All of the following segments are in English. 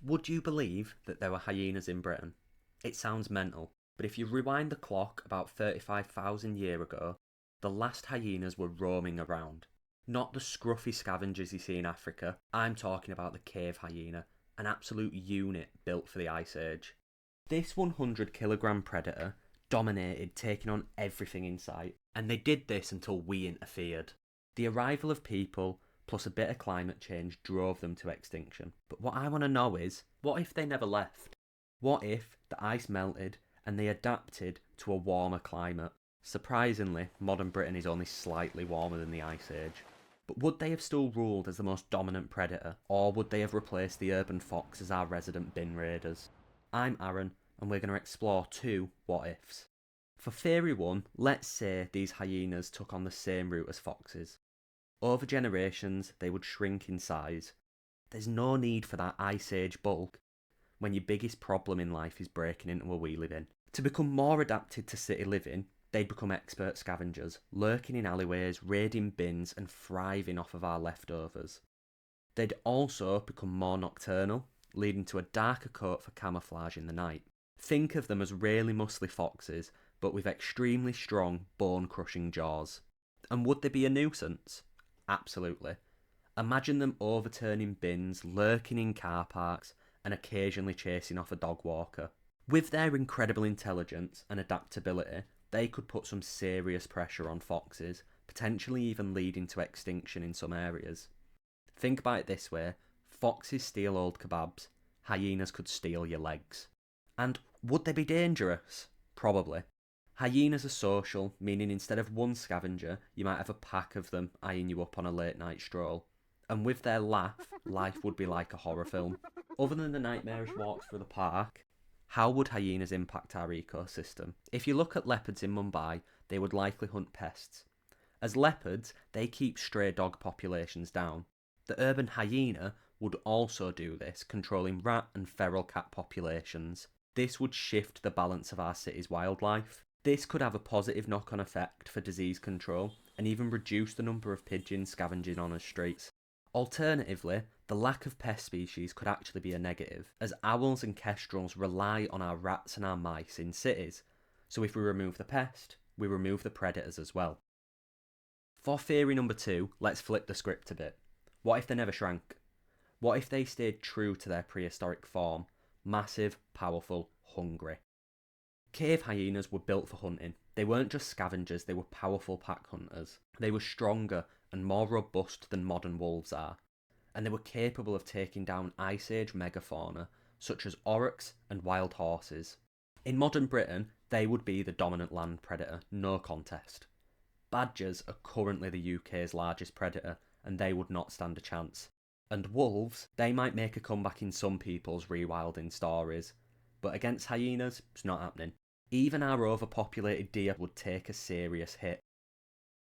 Would you believe that there were hyenas in Britain? It sounds mental, but if you rewind the clock about 35,000 years ago, the last hyenas were roaming around. Not the scruffy scavengers you see in Africa, I'm talking about the cave hyena, an absolute unit built for the Ice Age. This 100 kilogram predator dominated, taking on everything in sight, and they did this until we interfered. The arrival of people plus a bit of climate change drove them to extinction. But what I want to know is, what if they never left? What if the ice melted and they adapted to a warmer climate? Surprisingly, modern Britain is only slightly warmer than the Ice Age. But would they have still ruled as the most dominant predator, or would they have replaced the urban fox as our resident bin raiders? I'm Aaron, and we're going to explore two what ifs. For theory one, let's say these hyenas took on the same route as foxes. Over generations, they would shrink in size. There's no need for that Ice Age bulk when your biggest problem in life is breaking into a wheelie bin. To become more adapted to city living, they'd become expert scavengers, lurking in alleyways, raiding bins and thriving off of our leftovers. They'd also become more nocturnal, leading to a darker coat for camouflage in the night. Think of them as really muscly foxes, but with extremely strong, bone-crushing jaws. And would they be a nuisance? Absolutely. Imagine them overturning bins, lurking in car parks, and occasionally chasing off a dog walker. With their incredible intelligence and adaptability, they could put some serious pressure on foxes, potentially even leading to extinction in some areas. Think about it this way, foxes steal old kebabs, hyenas could steal your legs. And would they be dangerous? Probably. Hyenas are social, meaning instead of one scavenger, you might have a pack of them eyeing you up on a late night stroll. And with their laugh, life would be like a horror film. Other than the nightmarish walks through the park, how would hyenas impact our ecosystem? If you look at leopards in Mumbai, they would likely hunt pests. As leopards, they keep stray dog populations down. The urban hyena would also do this, controlling rat and feral cat populations. This would shift the balance of our city's wildlife. This could have a positive knock-on effect for disease control and even reduce the number of pigeons scavenging on our streets. Alternatively, the lack of pest species could actually be a negative, as owls and kestrels rely on our rats and our mice in cities, so if we remove the pest, we remove the predators as well. For theory number two, let's flip the script a bit. What if they never shrank? What if they stayed true to their prehistoric form? Massive, powerful, hungry. Cave hyenas were built for hunting. They weren't just scavengers, they were powerful pack hunters. They were stronger and more robust than modern wolves are, and they were capable of taking down Ice Age megafauna such as aurochs and wild horses. In modern Britain, they would be the dominant land predator, no contest. Badgers are currently the UK's largest predator, and they would not stand a chance. And wolves, they might make a comeback in some people's rewilding stories, but against hyenas, it's not happening. Even our overpopulated deer would take a serious hit.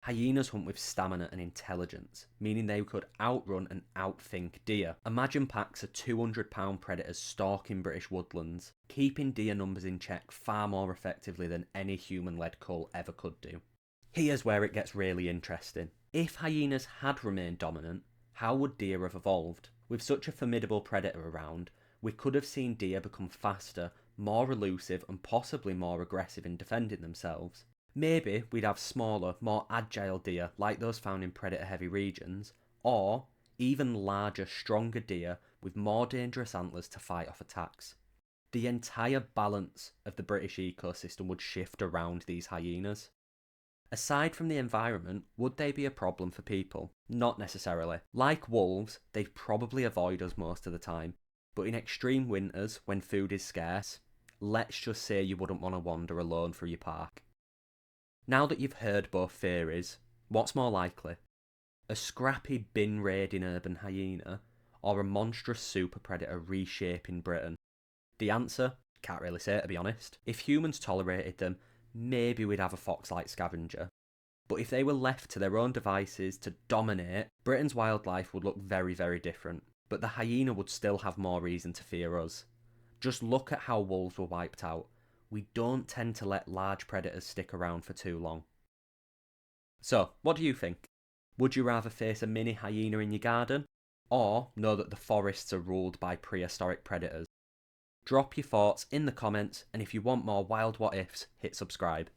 Hyenas hunt with stamina and intelligence, meaning they could outrun and outthink deer. Imagine packs of 200-pound predators stalking British woodlands, keeping deer numbers in check far more effectively than any human-led cull ever could do. Here's where it gets really interesting. If hyenas had remained dominant, how would deer have evolved? With such a formidable predator around, we could have seen deer become faster, more elusive and possibly more aggressive in defending themselves. Maybe we'd have smaller, more agile deer like those found in predator-heavy regions, or even larger, stronger deer with more dangerous antlers to fight off attacks. The entire balance of the British ecosystem would shift around these hyenas. Aside from the environment, would they be a problem for people? Not necessarily. Like wolves, they'd probably avoid us most of the time, but in extreme winters, when food is scarce, let's just say you wouldn't want to wander alone through your park. Now that you've heard both theories, what's more likely? A scrappy bin raiding urban hyena, or a monstrous super predator reshaping Britain? The answer? Can't really say, to be honest. If humans tolerated them, maybe we'd have a fox-like scavenger. But if they were left to their own devices to dominate, Britain's wildlife would look very, very different. But the hyena would still have more reason to fear us. Just look at how wolves were wiped out. We don't tend to let large predators stick around for too long. So, what do you think? Would you rather face a mini hyena in your garden, or know that the forests are ruled by prehistoric predators? Drop your thoughts in the comments, and if you want more wild what ifs, hit subscribe.